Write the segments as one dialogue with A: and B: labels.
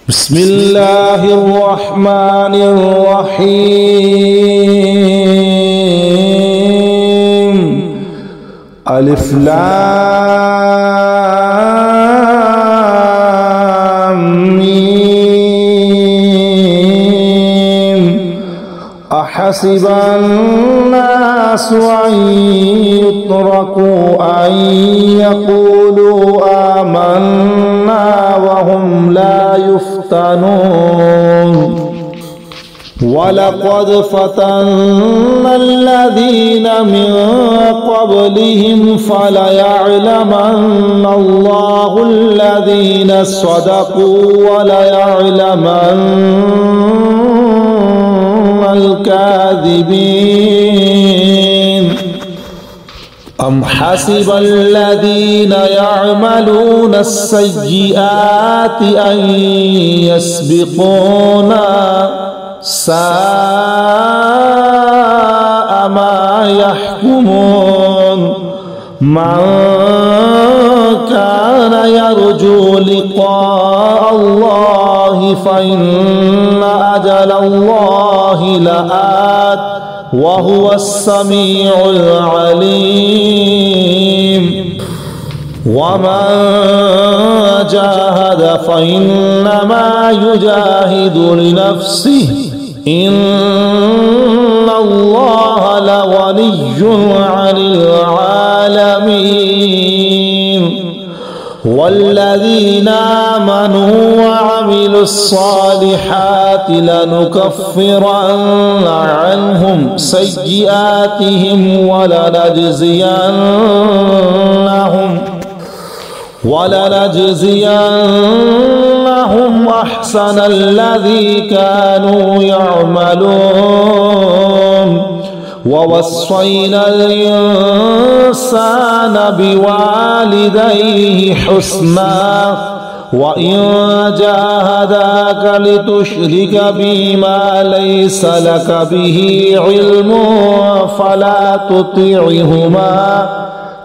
A: بسم الله الرحمن الرحيم ألف لام ميم أحسب الناس أن يتركوا أن يقولوا آمنا وهم لا يفتنون ولقد فتنا الذين من قبلهم فليعلمن الله الذين صدقوا وليعلمن الكاذبين أم حسب الذين يعملون السيئات أن يسبقونا ساء ما يحكمون من كان يرجو لقاء الله فإن أجل الله لآت وهو السميع العليم ومن جاهد فإنما يجاهد لنفسه إن الله لغني عن العالمين والذين آمنوا وعملوا الصالحات لنكفرن عنهم سيئاتهم ولنجزينهم أحسن الذي كانوا يعملون ووصينا الإنسان بوالديه حسنا وإن جاهداك لتشرك بما ليس لك به علم فلا تطعهما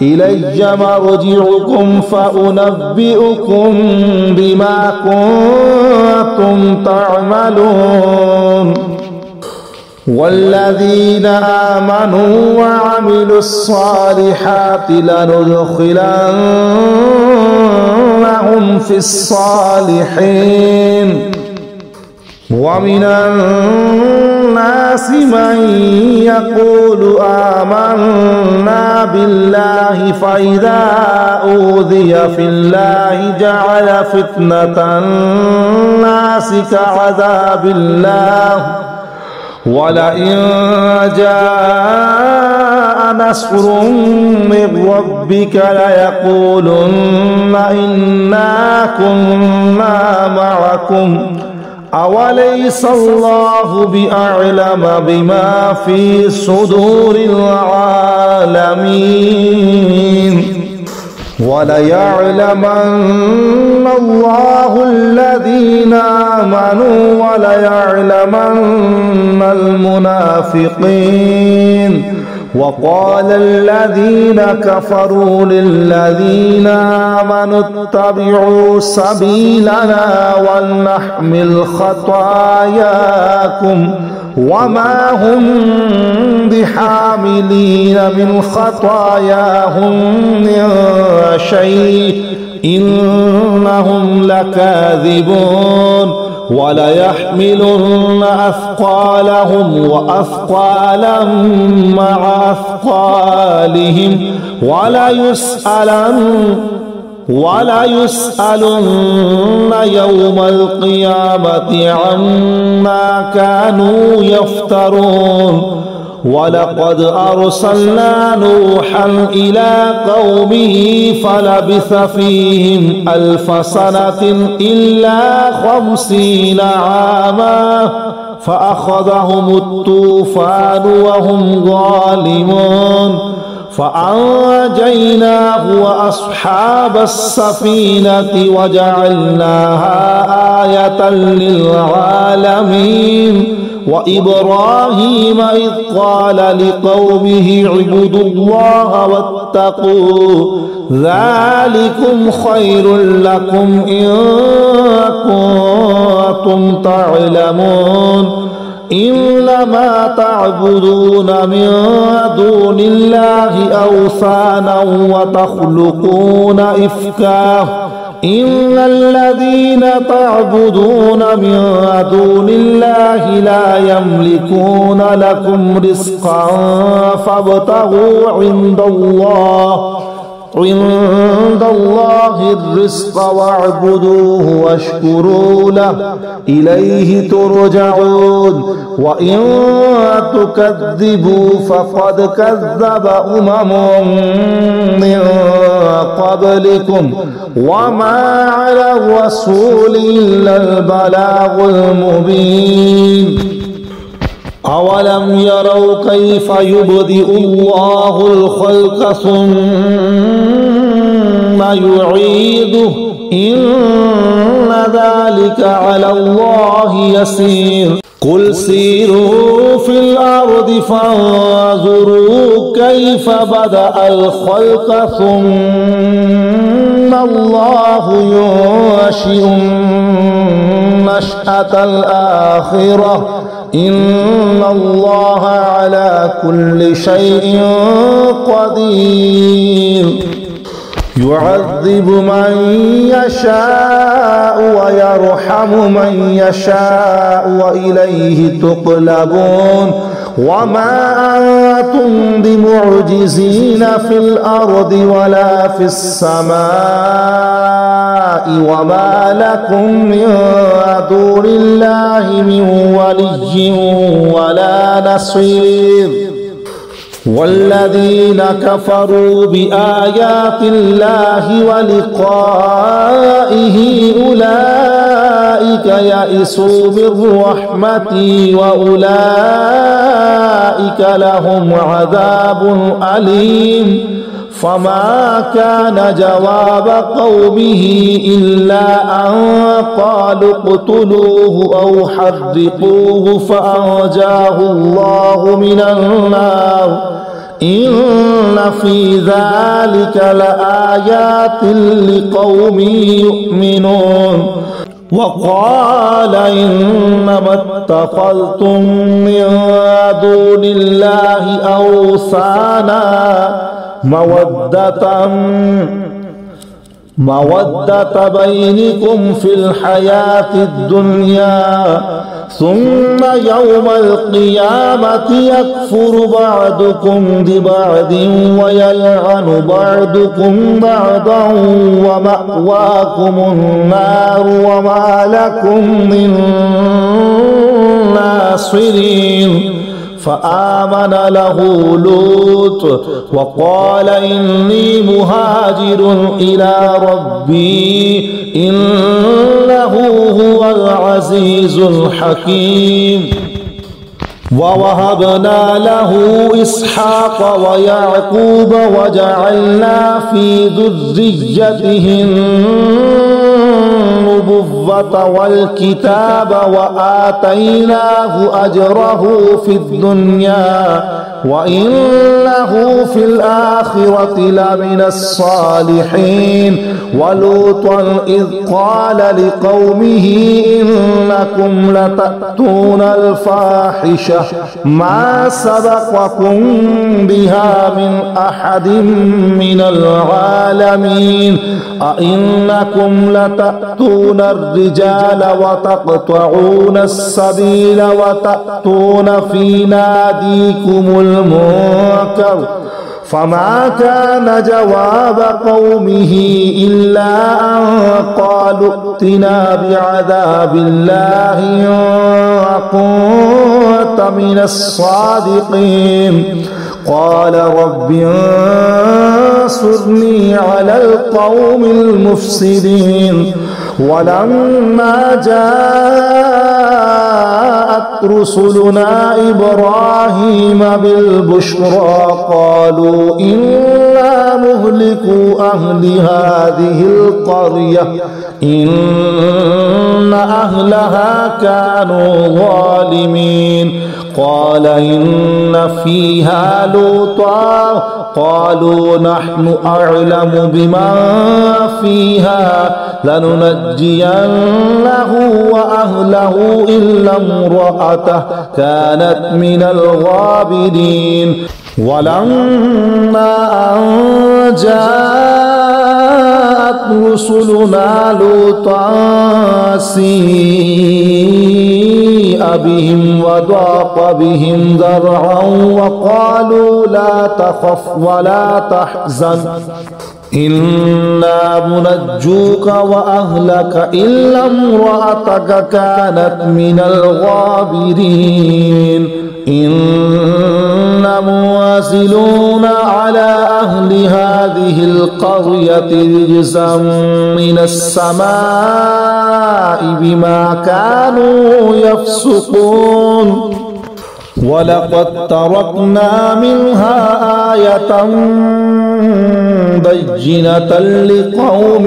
A: إلي مرجعكم فأنبئكم بما كنتم تعملون والذين آمنوا وعملوا الصالحات لندخلنهم في الصالحين ومن الناس من يقول آمنا بالله فإذا أوذي في الله جعل فتنة الناس كعذاب الله ولئن جاء نصر من ربك ليقولن إنا كنا معكم أوليس الله بأعلم بما في صدور العالمين وليعلمن الله الذين آمنوا وليعلمن المنافقين وقال الذين كفروا للذين آمنوا اتبعوا سبيلنا ولنحمل خطاياكم وما هم بحاملين من خطاياهم من شيء إنهم لكاذبون وليحملن أثقالهم وأثقالا مع أثقالهم وليسألن يوم القيامة عما كانوا يفترون ولقد أرسلنا نوحا إلى قومه فلبث فيهم 1000 سنة إلا 50 عاما فأخذهم الطوفان وهم ظالمون فأنجيناه وأصحاب السفينة وجعلناها آية للعالمين وإبراهيم إذ قال لقومه اعبدوا الله واتقوه ذلكم خير لكم إن كنتم وأنتم تعلمون إنما تعبدون من دون الله أوثانا وتخلقون إفكا إن الذين تعبدون من دون الله لا يملكون لكم رزقا فابتغوا عند الله الرزق واعبدوه واشكروا له إليه ترجعون وإن تكذبوا فقد كذب من قبلكم وما على الرسول إلا البلاغ المبين أولم يروا كيف يبدئ الله الخلق ثم يعيده إن ذلك على الله يسير قل سيروا في الأرض فانظروا كيف بدأ الخلق ثم الله ينشئ النشأة الآخرة إن الله على كل شيء قدير يعذب من يشاء ويرحم من يشاء وإليه تقلبون وما أنتم بمعجزين في الأرض ولا في السماء وما لكم من دون الله من ولي ولا نصير والذين كفروا بآيات الله ولقائه أولئك يئسوا من رحمتي وأولئك لهم عذاب أليم فما كان جواب قومه إلا أن قالوا اقتلوه أو حرقوه فأنجاه الله من النار إن في ذلك لآيات لقوم يؤمنون وقال إنما اتخذتم من دون الله أوثانا مودة بينكم في الحياة الدنيا ثم يوم القيامة يكفر بعضكم ببعض ويلعن بعضكم بعضا ومأواكم النار وما لكم من ناصرين فآمن له لوط وقال إني مهاجر إلى ربي إنه هو العزيز الحكيم ووهبنا له إسحاق ويعقوب وجعلنا في ذريته النبوة والكتاب وآتيناه أجره في الدنيا وإنه في الآخرة لمن الصالحين ولوطا إذ قال لقومه إنكم لتأتون الفاحشة ما سبقكم بها من أحد من العالمين أئنكم لتأتون الرجال وتقطعون السبيل وتأتون في ناديكم المنكر فما كان جواب قومه إلا أن قالوا ائتنا بعذاب الله إن كنت من الصادقين قال رب انصرني على القوم المفسدين ولما جاءت رسلنا إبراهيم بالبشرى قالوا إنا مهلكو أهل هذه القرية إن أهلها كانوا ظالمين قال إن فيها لوطا قالوا نحن أعلم بما فيها لننجينه وأهله أهله إلا امرأته كانت من الغابرين ولما أن جاءت رسلنا لوطا سيء بهم وضاق بهم ذرعا وقالوا لا تخف ولا تحزن إنا منجوك وأهلك إلا امرأتك كانت من الغابرين إنا منزلون على أهل هذه القرية رجزا من السماء بما كانوا يفسقون ولقد تركنا منها آية بينة لقوم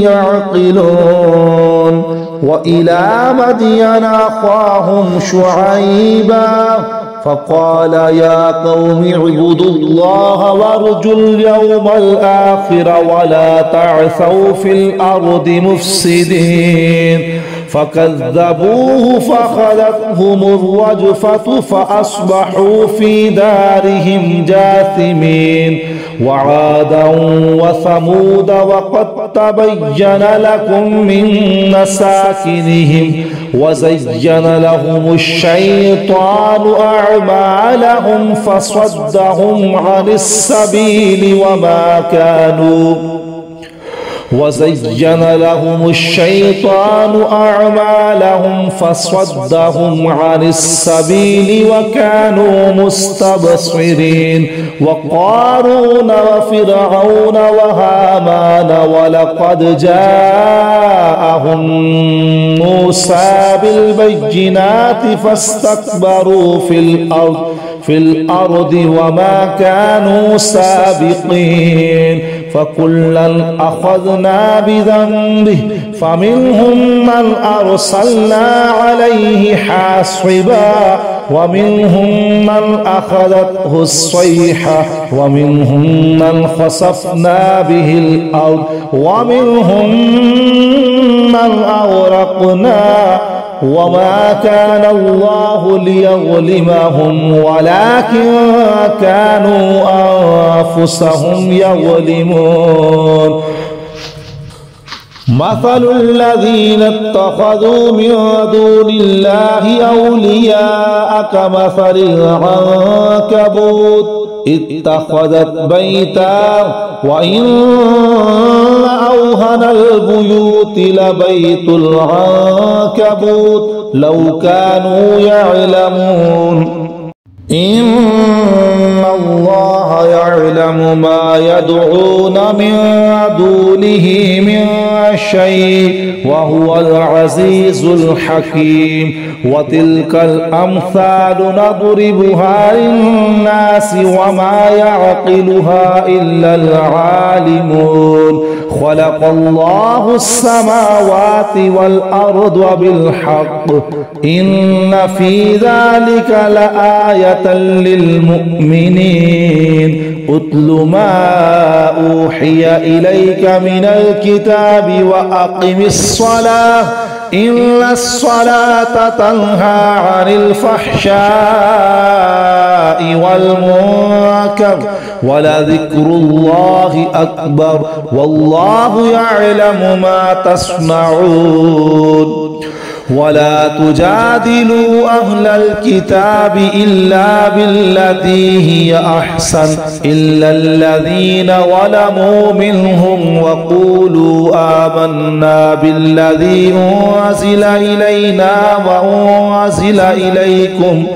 A: يعقلون وإلى مدين أخاهم شعيبا فقال يا قوم اعبدوا الله وارجوا اليوم الآخر ولا تعثوا في الأرض مفسدين فكذبوه فأخذتهم الرجفة فأصبحوا في دارهم جاثمين وعادا وثمود وقد تبين لكم من مساكنهم وزين لهم الشيطان أعمالهم فصدهم عن السبيل وزين لهم الشيطان أعمالهم فصدهم عن السبيل وكانوا مستبصرين وقارون وفرعون وهامان ولقد جاءهم موسى بالبينات فاستكبروا في الأرض وما كانوا سابقين فكلا أخذنا بذنبه فمنهم من أرسلنا عليه حاصبا ومنهم من أخذته الصيحة ومنهم من خسفنا به الأرض ومنهم من أغرقنا وما كان الله ليظلمهم ولكن كانوا أنفسهم يظلمون مثل الذين اتخذوا من دون الله أولياء كمثل العنكبوت اتخذت بيتا وإن أوهن البيوت لبيت العنكبوت لو كانوا يعلمون إن الله يعلم ما يدعون من دونه من شيء وهو العزيز الحكيم وتلك الأمثال نضربها للناس وما يعقلها إلا العالمون خلق الله السماوات والأرض بالحق إن في ذلك لآية للمؤمنين أتل ما أوحي إليك من الكتاب وأقم الصلاة إن الصلاة تنهى عن الفحشاء والمنكر ولذكر الله أكبر والله يعلم ما تصنعون ولا تجادلوا أهل الكتاب إلا بالتي هي أحسن إلا الذين ظلموا منهم وقولوا آمنا بالذي أنزل إلينا وأنزل إليكم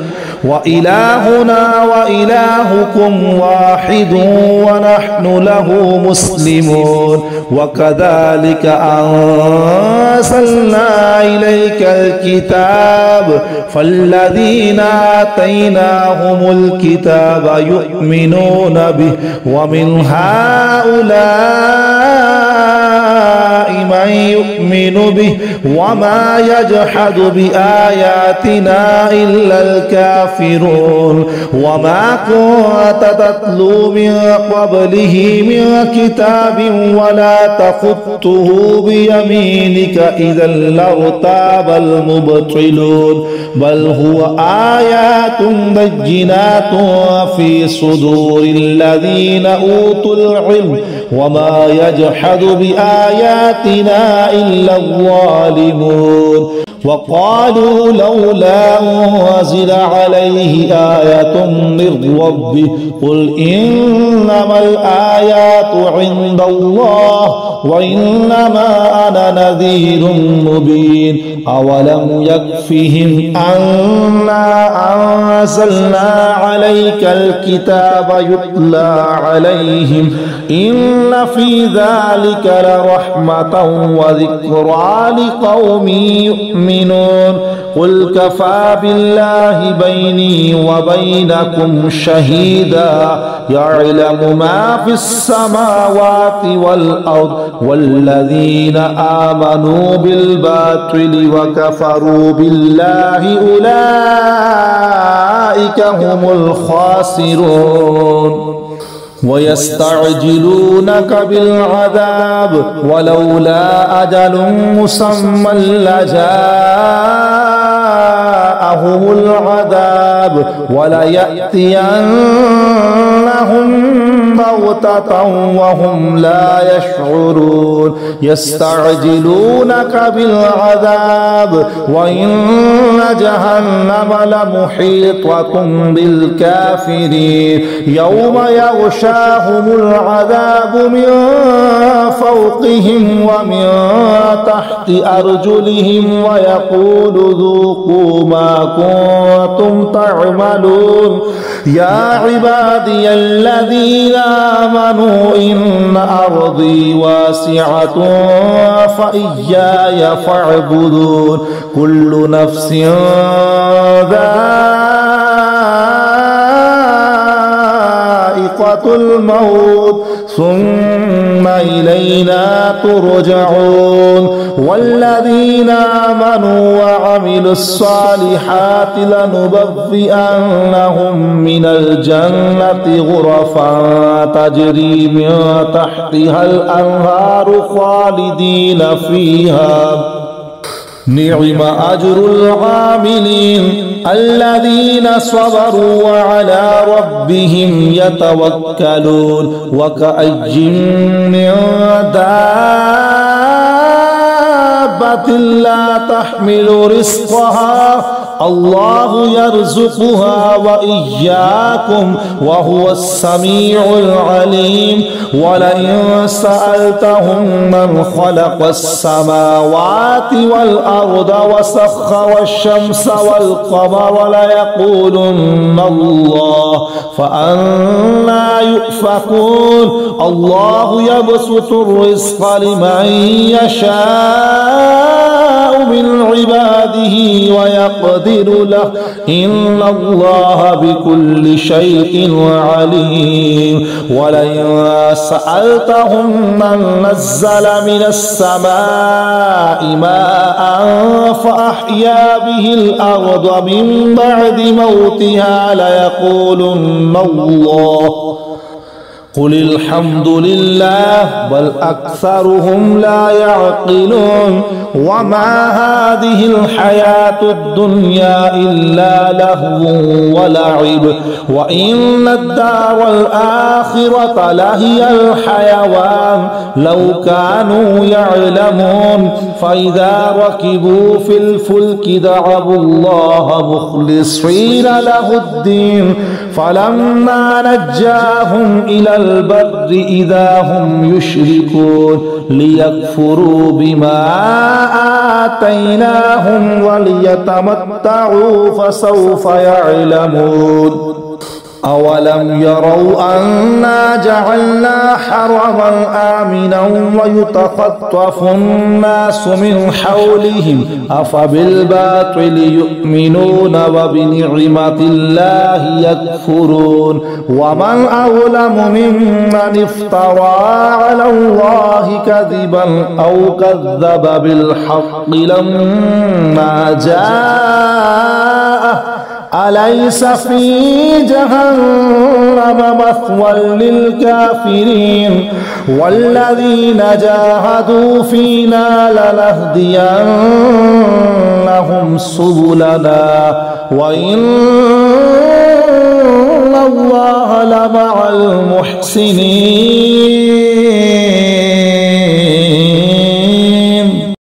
A: وإلهنا وإلهكم واحد ونحن له مسلمون وكذلك أنزلنا إليك الكتاب فالذين آتيناهم الكتاب يؤمنون به ومن هؤلاء من من يؤمن به وما يجحد بآياتنا إلا الكافرون وما كنت تتلو من قبله من كتاب ولا تخطه بيمينك إذا لارتاب المبطلون بل هو آيات بينات في صدور الذين أوتوا العلم وما يجحد بآياتنا إلا الظالمون وقالوا لولا أنزل عليه آية من ربه قل إنما الآيات عند الله وإنما أنا نذير مبين أولم يكفهم أنا أنزلنا عليك الكتاب يتلى عليهم إن في ذلك لرحمة وذكرى لقوم يؤمنون قل كفى بالله بيني وبينكم شهيدا يعلم ما في السماوات والأرض والذين آمنوا بالباطل وكفروا بالله أولئك هم الخاسرون ويستعجلونك بالعذاب ولولا أجل مسمى لجاءهم العذاب وليأتينهم بغتة وهم لا يشعرون يستعجلونك بالعذاب وإن جهنم لمحيطة بالكافرين يوم يغشاهم العذاب من فوقهم ومن تحت أرجلهم ويقول ذوقوا ما كنتم تعملون يا عبادي الذين آمنوا إن أرضي واسعة فإياي فاعبدون كل نفس ذائقة الموت ثم إلينا ترجعون والذين آمنوا وعملوا الصالحات لنبوئنهم من الجنة غرفا تجري من تحتها الأنهار خالدين فيها نعم أجر العاملين الذين صبروا وعلى ربهم يتوكلون وكأي من دابة لا تحمل رزقها الله يرزقها وإياكم وهو السميع العليم ولئن سألتهم من خلق السماوات والأرض وسخر الشمس والقمر ليقولن الله فأنى يؤفكون الله يبسط الرزق لمن يشاء من عباده ويقدر له إن الله بكل شيء عليم ولئن سألتهم من نزل من السماء ماء فأحيا به الأرض من بعد موتها ليقولن الله قل الحمد لله بل أكثرهم لا يعقلون وما هذه الحياة الدنيا إلا لهو ولعب وإن الدار الآخرة لهي الحيوان لو كانوا يعلمون فإذا ركبوا في الفلك دعوا الله مخلصين له الدين فلما نجاهم إلى البر إذا هم يشركون ليكفروا بما آتيناهم وليتمتعوا فسوف يعلمون أولم يروا أنا جعلنا حرما آمنا ويتخطف الناس من حولهم أفبالباطل يؤمنون وبنعمة الله يكفرون ومن أظلم ممن افترى على الله كذبا أو كذب بالحق لما جاءه أليس في جهنم مثوى للكافرين والذين جاهدوا فينا لنهدينهم سبلنا وإن الله لمع المحسنين.